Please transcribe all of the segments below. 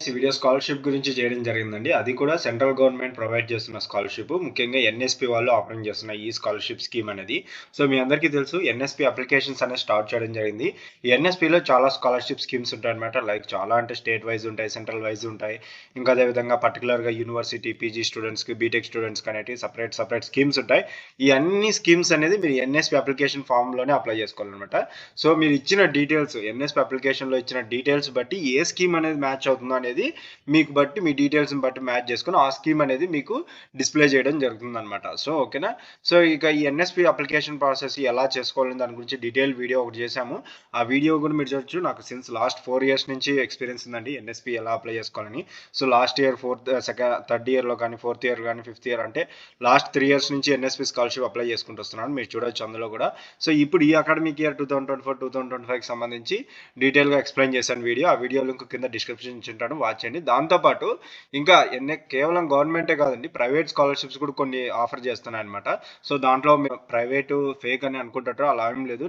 Friends, ఈ video scholarship గురించి చేయడం జరిగిందండి. అది కూడా సెంట్రల్ గవర్నమెంట్ ప్రొవైడ్ చేస్తున్న స్కాలర్‌షిప్. ముఖ్యంగా ఎన్ఎస్‌పీ వాళ్ళు ఆఫరింగ్ చేస్తున్న ఈ స్కాలర్‌షిప్ స్కీమ్ అనేది. సో, మీ అందరికీ తెలుసు ఎన్ఎస్‌పీ అప్లికేషన్స్ అనేది స్టార్ట్ చేయడం జరిగింది. ఈ ఎన్ఎస్‌పీలో చాలా స్కాలర్‌షిప్ స్కీమ్స్ ఉంటాయన్నమాట. లైక్ చాలా అంటే స్టేట్ వైస్ ఉంటాయి, సెంట్రల్ వైస్ ఉంటాయి. ఇంకా అదే విధంగా పర్టిక్యులర్‌గా యూనివర్సిటీ, పీజీ స్టూడెంట్స్‌కి, బీటెక్ స్టూడెంట్స్‌కి అనేటివి సెపరేట్ స్కీమ్స్ ఉంటాయి. ఈ అన్ని స్కీమ్స్ అనేది మీరు ఎన్ఎస్‌పీ అప్లికేషన్ ఫార్మ్‌లోనే అప్లై చేసుకోవాలన్నమాట. సో, మీరు ఇచ్చిన డీటెయిల్స్ ఎన్ఎస్‌పీ అప్లికేషన్‌లో ఇచ్చిన డీటెయిల్స్ బట్టి ఏ స్కీమ్ అనేది మ్యాచ్ అవుతుందో అనేది మీకు బట్టి మీ డీటెయిల్స్‌ని బట్టి మ్యాచ్ చేసుకొని ఆ స్కీమ్ అనేది మీకు డిస్‌ప్లే చేయడం జరుగుతుందనమాట. సో, ఓకేనా? సో, ఇక ఈ ఎన్ఎస్‌పీ అప్లికేషన్ ప్రాసెస్ ఎలా చేసుకోవాలని దాని గురించి డీటెయిల్ వీడియో ఒకటి చేశాము. ఆ వీడియో కూడా మీరు చూడొచ్చు. నాకు సిన్స్ లాస్ట్ 4 ఇయర్స్ నుంచి ఎక్స్‌పీరియన్స్ ఉందండి ఎన్ఎస్‌పీ ఎలా అప్లై చేసుకోవాలని. సో, లాస్ట్ ఇయర్ థర్డ్ ఇయర్‌లో కానీ, ఫోర్త్ ఇయర్ కానీ, ఫిఫ్త్ ఇయర్ అంటే లాస్ట్ 3 ఇయర్స్ నుంచి ఎన్ఎస్‌పీ స్కాలర్‌షిప్ అప్లై చేసుకుంటూ వస్తున్నాను. మీరు చూడొచ్చు అందులో కూడా. సో, ఇప్పుడు ఈ అకాడమిక్ ఇయర్ 2024, 2025కి సంబంధించి డీటెయిల్‌గా ఎక్స్‌ప్లెయిన్ చేశాను వీడియో. ఆ వీడియో లింక్ కింద డిస్క్రిప్షన్ ఇచ్చుంటాను. వాచ్ చేయండి. దాంతో పాటు ఇంకా కేవలం గవర్నమెంటే కాదండి. ప్రైవేట్ స్కాలర్‌షిప్స్ కూడా కొన్ని ఆఫర్ చేస్తున్నాయన్నమాట. సో, దాంట్లో మీరు ప్రైవేటు ఫేక్ అని అనుకుంటారో అలా ఏం లేదు.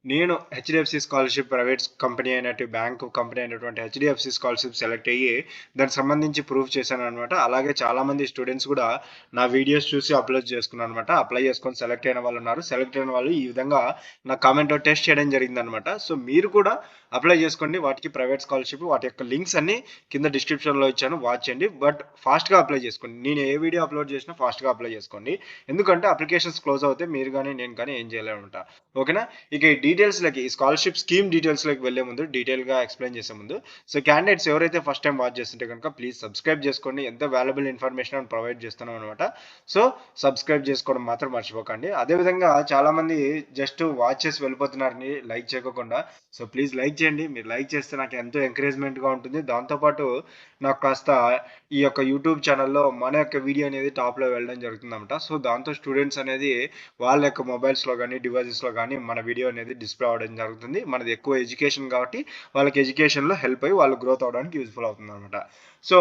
నేను HDFC scholarship private company bank company అయినటువంటి హెచ్‌డిఎఫ్‌సి స్కాలర్‌షిప్ సెలెక్ట్ అయ్యి దానికి సంబంధించి ప్రూఫ్ చేశానన్నమాట. అలాగే చాలామంది స్టూడెంట్స్ కూడా నా వీడియోస్ చూసి చేసుకున్నారన్నమాట. అప్లై చేసుకొని సెలెక్ట్ అయిన వాళ్ళు ఉన్నారు. సెలెక్ట్ అయిన వాళ్ళు ఈ విధంగా నా కామెంట్‌లో టెస్ట్ చేయడం జరిగిందన్నమాట. సో, మీరు కూడా అప్లై చేసుకోండి. వాటికి ప్రైవేట్ స్కాలర్‌షిప్ వాటి యొక్క లింక్స్ అన్నీ కింద డిస్క్రిప్షన్‌లో ఇచ్చాను. వాచ్ చేయండి. బట్ ఫాస్ట్‌గా అప్లై చేసుకోండి. నేను ఏ వీడియో అప్లోడ్ చేసినా ఫాస్ట్‌గా అప్లై చేసుకోండి. ఎందుకంటే అప్లికేషన్స్ క్లోజ్ అవుతే మీరు గాని, నేను కానీ ఏం చేయలేమన్నమాట. ఓకేనా? ఇక ఈ డీటెయిల్స్‌లోకి ఈ స్కాలర్‌షిప్ స్కీమ్ డీటెయిల్స్‌లోకి వెళ్ళే ముందు డీటెయిల్‌గా ఎక్స్‌ప్లెయిన్ చేసే ముందు సో, క్యాండిడేట్స్ ఎవరైతే ఫస్ట్ టైం వాచ్ చేస్తుంటే కనుక ప్లీజ్ సబ్స్క్రైబ్ చేసుకోండి. ఎంత వాల్యుబుల్ ఇన్ఫర్మేషన్ ప్రొవైడ్ చేస్తున్నాం అనమాట. సో, సబ్స్క్రైబ్ చేసుకోవడం మాత్రం మర్చిపోకండి. అదేవిధంగా చాలామంది జస్ట్ వాచ్ చేసి వెళ్ళిపోతున్నారని లైక్ చేయకోకుండా. సో, ప్లీజ్ లైక్ చేయండి. మీరు లైక్ చేస్తే నాకు ఎంతో ఎంకరేజ్‌మెంట్‌గా ఉంటుంది. దాంతో పాటు నాకు కాస్త ఈ యొక్క యూట్యూబ్ ఛానెల్‌లో మన యొక్క వీడియో అనేది టాప్‌లో వెళ్ళడం జరుగుతుందన్నమాట. సో, దాంతో స్టూడెంట్స్ అనేది వాళ్ళ యొక్క మొబైల్స్‌లో గానీ, డివైసెస్‌లో గానీ మన వీడియో అనేది డిస్‌ప్లే అవ్వడం జరుగుతుంది. మనది ఎక్కువ ఎడ్యుకేషన్ కాబట్టి వాళ్ళకి ఎడ్యుకేషన్‌లో హెల్ప్ అయ్యి వాళ్ళు గ్రోత్ అవ్వడానికి యూజ్‌ఫుల్ అవుతుందన్నమాట. సో,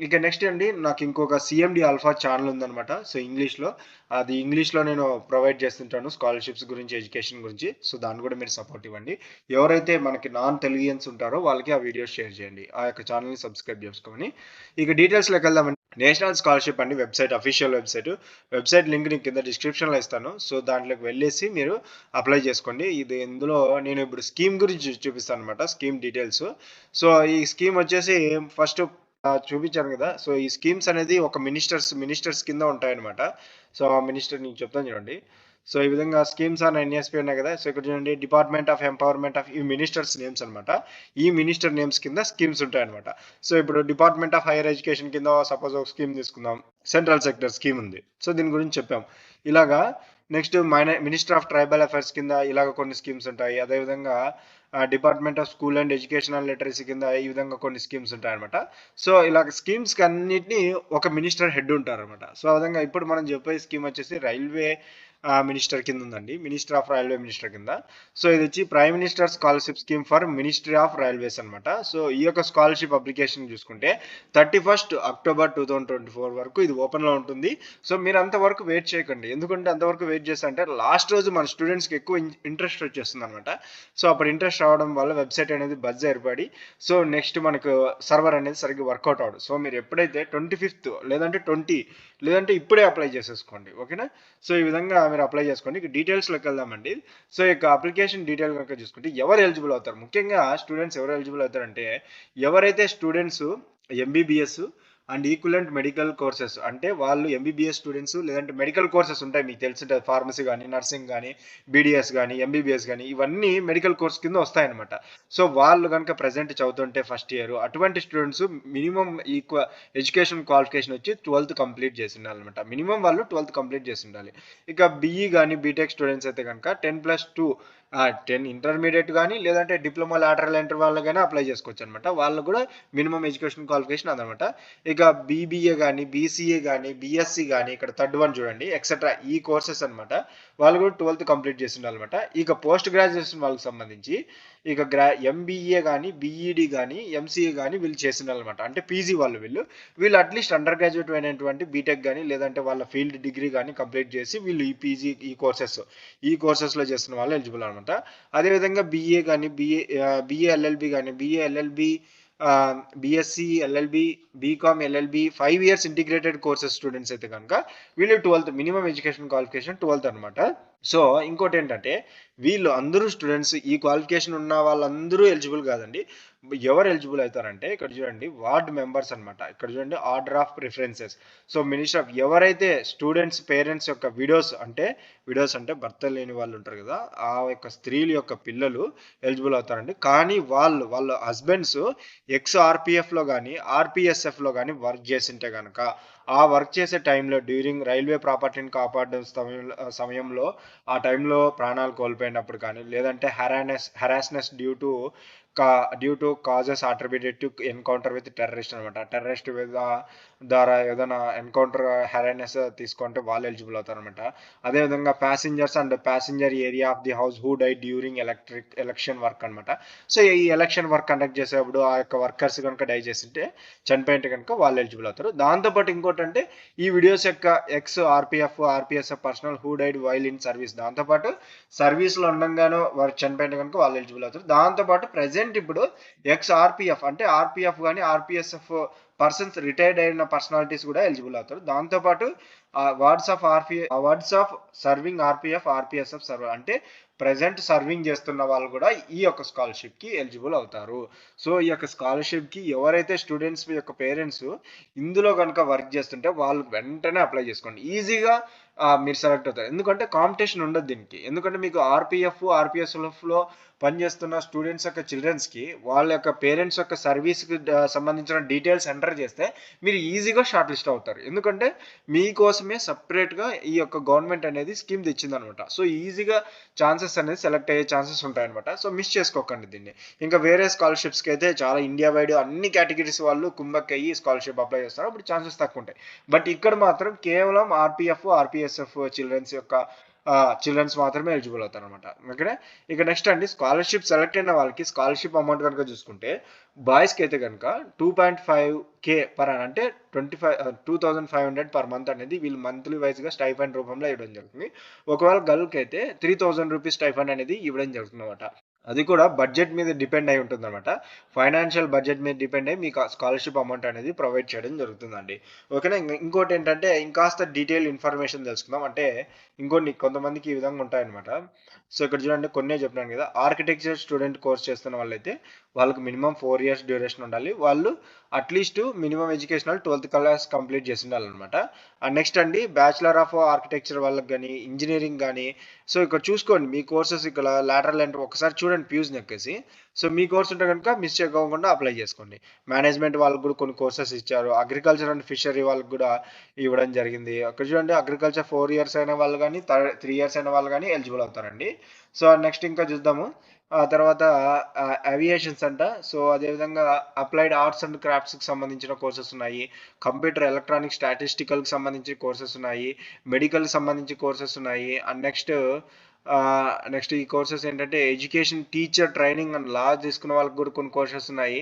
ఇక నెక్స్ట్ అండి నాకు ఇంకొక సీఎండీ ఆల్ఫా ఛానెల్ ఉందన్నమాట. సో, ఇంగ్లీష్‌లో నేను ప్రొవైడ్ చేస్తుంటాను స్కాలర్‌షిప్స్ గురించి, ఎడ్యుకేషన్ గురించి. సో, దాన్ని కూడా మీరు సపోర్ట్ ఇవ్వండి. ఎవరైతే మనకి నాన్ తెలుగియన్స్ ఉంటారో వాళ్ళకి ఆ వీడియోస్ షేర్ చేయండి. ఆ యొక్క ఛానెల్‌ని సబ్స్క్రైబ్ చేసుకొని. ఇక డీటెయిల్స్‌లోకి వెళ్దామండి. నేషనల్ స్కాలర్‌షిప్ అండి అఫీషియల్ వెబ్‌సైట్. వెబ్‌సైట్ లింక్ నేను కింద డిస్క్రిప్షన్‌లో ఇస్తాను. సో, దాంట్లోకి వెళ్ళేసి మీరు అప్లై చేసుకోండి. ఇందులో నేను ఇప్పుడు స్కీమ్ గురించి చూపిస్తానన్నమాట. Scheme details. సో, ఈ స్కీమ్ వచ్చేసి ఫస్ట్ చూపించాను కదా! సో, ఈ స్కీమ్స్ అనేది ఒక మినిస్టర్స్ కింద ఉంటాయన్నమాట. సో, ఆ మినిస్టర్ నేను చెప్తాను చూడండి. సో, ఈ విధంగా స్కీమ్స్ ఆన్ ఎన్ఎస్పీ ఉన్నాయి కదా! సో, ఇక్కడ చూడండి డిపార్ట్మెంట్ ఆఫ్ ఎంపవర్మెంట్ ఆఫ్ ఈ మినిస్టర్స్ నేమ్స్ అన్నమాట. ఈ మినిస్టర్ నేమ్స్ కింద స్కీమ్స్ ఉంటాయన్నమాట. సో, ఇప్పుడు డిపార్ట్మెంట్ ఆఫ్ హైయర్ ఎడ్యుకేషన్ కింద సపోజ్ ఒక స్కీమ్ తీసుకుందాం. సెంట్రల్ సెక్టర్ స్కీమ్ ఉంది. సో, దీని గురించి చెప్పాం. ఇలాగా next minister of tribal affairs కింద ఇలాగ కొన్ని స్కీమ్స్ ఉంటాయి. అదేవిధంగా department of school and education and literacy కింద ఈ విధంగా కొన్ని స్కీమ్స్ ఉంటాయన్నమాట. సో, ఇలాగ స్కీమ్స్‌కి అన్నిటిని ఒక మినిస్టర్ హెడ్ ఉంటారన్నమాట. సో, ఆ విధంగా ఇప్పుడు మనం చెప్పే స్కీమ్ వచ్చేసి రైల్వే మినిస్టర్ కింద ఉందండి. మినిస్టర్ ఆఫ్ రైల్వే మినిస్టర్ కింద. సో, ఇది వచ్చి prime minister scholarship scheme for ministry of railways అన్నమాట. సో, ఈ యొక్క స్కాలర్‌షిప్ అప్లికేషన్ చూసుకుంటే 31 అక్టోబర్ 2024 వరకు ఇది ఓపెన్‌లో ఉంటుంది. సో, మీరు అంతవరకు వెయిట్ చేయకండి. ఎందుకంటే అంతవరకు వెయిట్ చేస్తే లాస్ట్ రోజు మన స్టూడెంట్స్‌కి ఎక్కువ ఇంట్రెస్ట్ వచ్చేస్తుందన్నమాట. సో, అప్పుడు ఇంట్రెస్ట్ రావడం వల్ల వెబ్‌సైట్ అనేది బజ్ ఏర్పడి సో, నెక్స్ట్ మనకు సర్వర్ అనేది సరిగ్గా వర్కౌట్ అవ్వదు. సో, మీరు ఎప్పుడైతే 25థ్ లేదంటే 20 లేదంటే ఇప్పుడే అప్లై చేసేసుకోండి. ఓకేనా? సో, ఈ విధంగా మీరు అప్లై చేసుకోండి. ఇక డీటెయిల్స్‌లోకి వెళ్దామండి. సో, ఇక అప్లికేషన్ డీటెయిల్ కనుక చూసుకుంటే ఎవరు ఎలిజిబుల్ అవుతారు? ముఖ్యంగా స్టూడెంట్స్ ఎవరు ఎలిజిబుల్ అవుతారంటే ఎవరైతే students MBBS and equivalent medical courses అంటే వాళ్ళు ఎంబీబీఎస్ స్టూడెంట్స్ లేదంటే మెడికల్ కోర్సెస్ ఉంటాయి మీకు తెలిసింటే ఫార్మసీ కానీ, నర్సింగ్ కానీ, బీడీఎస్ కానీ, ఎంబీబీఎస్ కానీ ఇవన్నీ మెడికల్ కోర్స్ కింద వస్తాయన్నమాట. సో, వాళ్ళు కనుక ప్రెజెంట్ చదువుతుంటే ఫస్ట్ ఇయర్ అటువంటి స్టూడెంట్స్ మినిమం ఎడ్యుకేషన్ క్వాలిఫికేషన్ వచ్చి 12th కంప్లీట్ చేసి ఉండాలన్నమాట. మినిమం వాళ్ళు 12th కంప్లీట్ చేసి ఉండాలి. ఇక బీఈ కానీ బీటెక్ స్టూడెంట్స్ అయితే కనుక 10+2 10 ఇంటర్మీడియట్ కానీ లేదంటే డిప్లొమా లాటరల్ ఎంట్రీ వాళ్ళకైనా అప్లై చేసుకోవచ్చు అనమాట. వాళ్ళు కూడా మినిమం ఎడ్యుకేషన్ క్వాలిఫికేషన్ అదనమాట. ఇక బీబీఏ కానీ, బీసీఏ కానీ, బీఎస్సీ కానీ ఇక్కడ థర్డ్ వన్ చూడండి ఎక్సెట్రా ఈ కోర్సెస్ అనమాట. వాళ్ళు కూడా 12th కంప్లీట్ చేసి ఉండాలన్నమాట. ఇక పోస్ట్ గ్రాడ్యుయేషన్ వాళ్ళకి సంబంధించి ఇక ఎంబీఏ కానీ, బీఈడి కానీ, ఎంసీఏ కానీ వీళ్ళు చేసి ఉండాలన్నమాట. అంటే పీజీ వీళ్ళు అట్లీస్ట్ అండర్ గ్రాడ్యుయేట్ అయినటువంటి బీటెక్ కానీ లేదంటే వాళ్ళ ఫీల్డ్ డిగ్రీ కానీ కంప్లీట్ చేసి వీళ్ళు ఈ పీజీ ఈ కోర్సెస్లో చేస్తున్న వాళ్ళు ఎలిజిబుల్ అనమాట. అదేవిధంగా బీఏ కానీ బీఏ ఎల్ఎల్బి కానీ BA LLB BSc, LLB, BCom, LLB 5 years integrated courses students అయితే కనుక వీళ్ళు 12th minimum education qualification 12th అనమాట. సో ఇంకోటి ఏంటంటే వీళ్ళు అందరూ స్టూడెంట్స్ ఈ క్వాలిఫికేషన్ ఉన్న వాళ్ళందరూ ఎలిజిబుల్ కాదండి. ఎవరు ఎలిజిబుల్ అవుతారంటే ఇక్కడ చూడండి వార్డ్ మెంబర్స్ అనమాట. ఇక్కడ చూడండి order of preferences. So minister of ఎవరైతే స్టూడెంట్స్ పేరెంట్స్ యొక్క విడోస్ అంటే భర్త లేని వాళ్ళు ఉంటారు కదా, ఆ యొక్క స్త్రీల యొక్క పిల్లలు ఎలిజిబుల్ అవుతారండి. కానీ వాళ్ళ హస్బెండ్స్ ఎక్స్ ఆర్పిఎఫ్లో కానీ ఆర్పిఎస్ఎఫ్లో కానీ వర్క్ చేసింటే కనుక ఆ వర్క్ చేసే టైంలో డ్యూరింగ్ రైల్వే ప్రాపర్టీని కాపాడే సమయంలో ఆ టైంలో ప్రాణాలు కోల్పోయినప్పుడు కానీ లేదంటే హెరాస్నెస్ due to causes attributed to encounter with terrorist అనమాట. టెర్రరిస్ట్ ద్వారా ఏదైనా ఎన్కౌంటర్ హెరాస్నెస్ తీసుకుంటే వాళ్ళు ఎలిజిబుల్ అవుతారనమాట. అదేవిధంగా passenger area of the house who die during election work అనమాట. సో ఈ ఎలక్షన్ వర్క్ కండక్ట్ చేసేప్పుడు ఆ యొక్క వర్కర్స్ కనుక డై చేసింటే చనిపోయింటే కనుక వాళ్ళు ఎలిజిబుల్ అవుతారు. దాంతోపాటు ఇంకోటంటే ఈ వీడియోస్ యొక్క X RPSF personal who died while in service, దాంతోపాటు సర్వీస్లో ఉండగానే వారు చనిపోయింటే కనుక వాళ్ళు ఎలిజిబుల్ అవుతారు. దాంతోపాటు ప్రెసెంట్ ఇప్పుడు ఎక్స్ ఆర్పిఎఫ్ అంటే ఆర్పిఎఫ్ కానీ ఆర్పిఎస్ఎఫ్ పర్సన్స్ రిటైర్డ్ అయిన పర్సనాలిటీస్ కూడా ఎలిజిబుల్ అవుతారు. దాంతోపాటు words of serving RPF RPSF server అంటే ప్రెసెంట్ సర్వింగ్ చేస్తున్న వాళ్ళు కూడా ఈ యొక్క స్కాలర్షిప్కి ఎలిజిబుల్ అవుతారు. సో ఈ యొక్క స్కాలర్షిప్కి ఎవరైతే స్టూడెంట్స్ యొక్క పేరెంట్స్ ఇందులో కనుక వర్క్ చేస్తుంటే వాళ్ళు వెంటనే అప్లై చేసుకోండి. ఈజీగా మీరు సెలెక్ట్ అవుతారు. ఎందుకంటే కాంపిటీషన్ ఉండదు దీనికి. ఎందుకంటే మీకు ఆర్పిఎస్ఎఫ్లో పనిచేస్తున్న స్టూడెంట్స్ యొక్క చిల్డ్రన్స్కి వాళ్ళ యొక్క పేరెంట్స్ యొక్క సర్వీస్కి సంబంధించిన డీటెయిల్స్ ఎంటర్ చేస్తే మీరు ఈజీగా షార్ట్ లిస్ట్ అవుతారు. ఎందుకంటే మీకోసమే సపరేట్గా ఈ యొక్క గవర్నమెంట్ అనేది స్కీమ్ తెచ్చిందనమాట. సో ఈజీగా ఛాన్సెస్ అనేది సెలెక్ట్ అయ్యే ఛాన్సెస్ ఉంటాయన్నమాట. సో మిస్ చేసుకోకండి దీన్ని. ఇంకా వేరే స్కాలర్షిప్స్కి అయితే చాలా ఇండియా వైడ్ అన్ని కేటగిరీస్ వాళ్ళు కుంభక్కయ్యి స్కాలర్షిప్ అప్లై చేస్తారు. అప్పుడు ఛాన్సెస్ తక్కువ ఉంటాయి. బట్ ఇక్కడ మాత్రం కేవలం ఆర్పిఎస్ఎఫ్ చిల్డ్రన్స్ మాత్రమే ఎలిజిబుల్ అవుతారు అనమాట. ఓకే, ఇక నెక్స్ట్ అండి స్కాలర్షిప్ సెలెక్ట్ అయిన వాళ్ళకి స్కాలర్షిప్ అమౌంట్ కనుక చూసుకుంటే బాయ్స్కి అయితే కనుక 2.5K పర్ అంటే 2500 పర్ మంత్ అనేది వీళ్ళు మంత్లీ వైజ్గా స్టైఫండ్ రూపంలో ఇవ్వడం జరుగుతుంది. ఒకవేళ గర్ల్కి అయితే 3000 రూపీస్ స్టైఫండ్ అనేది ఇవ్వడం జరుగుతుంది అనమాట. అది కూడా బడ్జెట్ మీద డిపెండ్ అయి ఉంటుంది అనమాట. ఫైనాన్షియల్ బడ్జెట్ మీద డిపెండ్ అయ్యి మీకు స్కాలర్షిప్ అమౌంట్ అనేది ప్రొవైడ్ చేయడం జరుగుతుందండి. ఓకేనా, ఇంకోటి ఏంటంటే ఇంకాస్త డీటెయిల్ ఇన్ఫర్మేషన్ తెలుసుకుందాం. అంటే కొంతమందికి ఈ విధంగా ఉంటాయన్నమాట. సో ఇక్కడ చూడండి కొన్నే చెప్పినాను కదా. ఆర్కిటెక్చర్ స్టూడెంట్ కోర్స్ చేస్తున్న వాళ్ళైతే వాళ్ళకి మినిమం 4 ఇయర్స్ డ్యూరేషన్ ఉండాలి. వాళ్ళు at least minimum educational 12th class complete చేసి ఉండాలన్నమాట. అండ్ నెక్స్ట్ అండి బ్యాచిలర్ ఆఫ్ ఆర్కిటెక్చర్ వాళ్ళకి కానీ ఇంజనీరింగ్ కానీ, సో ఇక్కడ చూసుకోండి మీ కోర్సెస్ ఇక్కడ లాటరల్ ఎంట్రీ ఒకసారి చూడండి ఫ్యూజ్ నెక్కేసి. సో మీ కోర్స్ ఉంటే కనుక మిస్ చేయకుండా అప్లై చేసుకోండి. మేనేజ్మెంట్ వాళ్ళకి కూడా కొన్ని కోర్సెస్ ఇచ్చారు. అగ్రికల్చర్ అండ్ ఫిషరీ వాళ్ళకి కూడా ఇవ్వడం జరిగింది. అక్కడ చూడండి అగ్రికల్చర్ 4 ఇయర్స్ అయిన వాళ్ళు కానీ 3 ఇయర్స్ అయిన వాళ్ళు కానీ ఎలిజిబుల్ అవుతారండి. సో నెక్స్ట్ ఇంకా చూద్దాము. ఆ తర్వాత అవియేషన్స్ అంట. సో అదేవిధంగా అప్లైడ్ ఆర్ట్స్ అండ్ క్రాఫ్ట్స్కి సంబంధించిన కోర్సెస్ ఉన్నాయి. కంప్యూటర్ ఎలక్ట్రానిక్ స్టాటిస్టికల్కి సంబంధించి కోర్సెస్ ఉన్నాయి. మెడికల్కి సంబంధించి కోర్సెస్ ఉన్నాయి. అండ్ నెక్స్ట్ ఈ కోర్సెస్ ఏంటంటే ఎడ్యుకేషన్ టీచర్ ట్రైనింగ్ అండ్ లా తీసుకున్న వాళ్ళకి కూడా కొన్ని కోర్సెస్ ఉన్నాయి.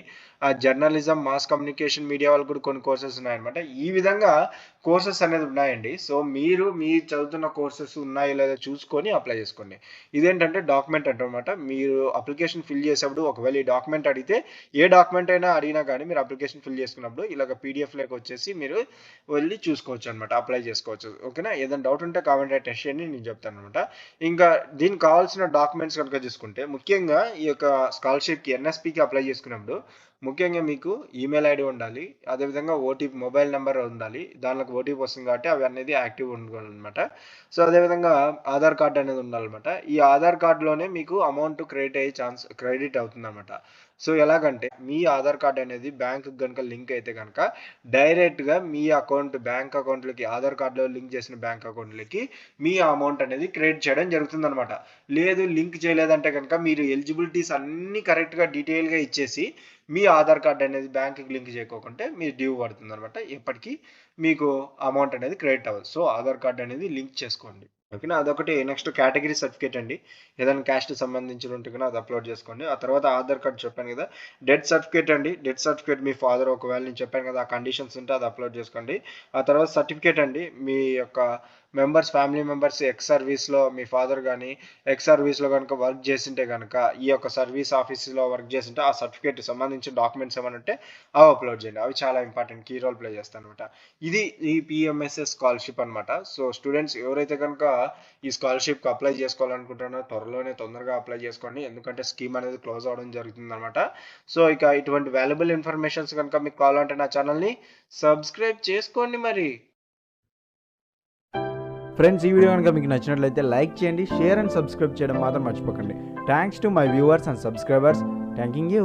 జర్నలిజం మాస్ కమ్యూనికేషన్ మీడియా వాళ్ళకి కూడా కొన్ని కోర్సెస్ ఉన్నాయన్నమాట. ఈ విధంగా కోర్సెస్ అనేది ఉన్నాయండి. సో మీరు చదువుతున్న కోర్సెస్ ఉన్నాయో లేదో చూసుకొని అప్లై చేసుకోండి. ఇదేంటంటే డాక్యుమెంట్ అంటమాట. మీరు అప్లికేషన్ ఫిల్ చేసేప్పుడు ఒకవేళ ఈ డాక్యుమెంట్ అడిగితే ఏ డాక్యుమెంట్ అయినా అడిగినా కానీ మీరు అప్లికేషన్ ఫిల్ చేసుకున్నప్పుడు ఇలాగ పీడిఎఫ్ లేక వచ్చేసి మీరు వెళ్ళి చూసుకోవచ్చు అనమాట, అప్లై చేసుకోవచ్చు. ఓకేనా, ఏదైనా డౌట్ ఉంటే కామెంట్ టెస్ట్ చేయండి, నేను చెప్తాను అనమాట. ఇంకా దీనికి కావాల్సిన డాక్యుమెంట్స్ కనుక చూసుకుంటే ముఖ్యంగా ఈ యొక్క స్కాలర్షిప్కి ఎన్ఎస్పికి అప్లై చేసుకున్నప్పుడు ముఖ్యంగా మీకు ఈమెయిల్ ఐడి ఉండాలి. అదేవిధంగా ఓటీపీ మొబైల్ నెంబర్ ఉండాలి. దానిలోకి ఓటీపీ వస్తుంది కాబట్టి అవి అనేది యాక్టివ్ ఉండాలన్నమాట. సో అదేవిధంగా ఆధార్ కార్డు అనేది ఉండాలన్నమాట. ఈ ఆధార్ కార్డులోనే మీకు అమౌంట్ క్రెడిట్ అవుతుంది అనమాట. సో ఎలాగంటే మీ ఆధార్ కార్డు అనేది బ్యాంకు కనుక లింక్ అయితే కనుక డైరెక్ట్గా మీ బ్యాంక్ అకౌంట్లకి ఆధార్ కార్డులో లింక్ చేసిన బ్యాంక్ అకౌంట్లకి మీ అమౌంట్ అనేది క్రెడిట్ చేయడం జరుగుతుంది అనమాట. లేదు లింక్ చేయలేదంటే కనుక మీరు ఎలిజిబిలిటీస్ అన్నీ కరెక్ట్గా డీటెయిల్గా ఇచ్చేసి మీ ఆధార్ కార్డు అనేది బ్యాంకుకి లింక్ చేయకోకుంటే మీ డ్యూ పడుతుంది అనమాట. ఎప్పటికీ మీకు అమౌంట్ అనేది క్రెడిట్ అవ్వదు. సో ఆధార్ కార్డు అనేది లింక్ చేసుకోండి. ఓకేనా, అదొకటి. నెక్స్ట్ కేటగిరీ సర్టిఫికేట్ అండి. ఏదైనా క్యాస్ట్ సంబంధించి ఉంటే కన్నా అది అప్లోడ్ చేసుకోండి. ఆ తర్వాత ఆధార్ కార్డు చెప్పాను కదా. డెత్ సర్టిఫికేట్ అండి. డెత్ సర్టిఫికేట్ మీ ఫాదర్ ఒకవేళ నేను చెప్పాను కదా ఆ కండిషన్స్ ఉంటే అది అప్లోడ్ చేసుకోండి. ఆ తర్వాత సర్టిఫికేట్ అండి. మీ యొక్క ఫ్యామిలీ మెంబర్స్ ఎక్స్ సర్వీస్‌లో మీ ఫాదర్ గాని, ఎక్స్ సర్వీస్‌లో గనుక వర్క్ జేసింటే గనక, ఈ యొక్క సర్వీస్ ఆఫీస్‌లో వర్క్ జేసుంటే, ఆ సర్టిఫికేట్ సంబంధించిన డాక్యుమెంట్స్ ఏమన్నా ఉంటే అవి అప్‌లోడ్ చేయండి. అవి చాలా ఇంపార్టెంట్ కీ రోల్ ప్లే చేస్తాయన్నమాట. ఇది ఈ పీఎంఎస్ఎస్ స్కాలర్‌షిప్ అన్నమాట. సో, స్టూడెంట్స్ ఎవరైతే గనుక ఈ స్కాలర్‌షిప్‌కి అప్లై చేసుకోవాలనుకుంటున్నారో తొందరగా అప్లై చేసుకోండి. ఎందుకంటే స్కీమ్ అనేది క్లోజ్ అవ్వడం జరుగుతుందన్నమాట. సో, ఇక ఇటువంటి వాల్యుబుల్ ఇన్ఫర్మేషన్స్ గనుక మీకు కావాలంటే నా ఛానెల్‌ని సబ్స్క్రైబ్ చేసుకోండి మరి. ఫ్రెండ్స్, ఈ వీడియో కనుక మీకు నచ్చినట్లయితే లైక్ చేయండి, షేర్ అండ్ సబ్స్క్రైబ్ చేయడం మాత్రం మర్చిపోకండి. Thanks to my viewers and subscribers. Thanking you.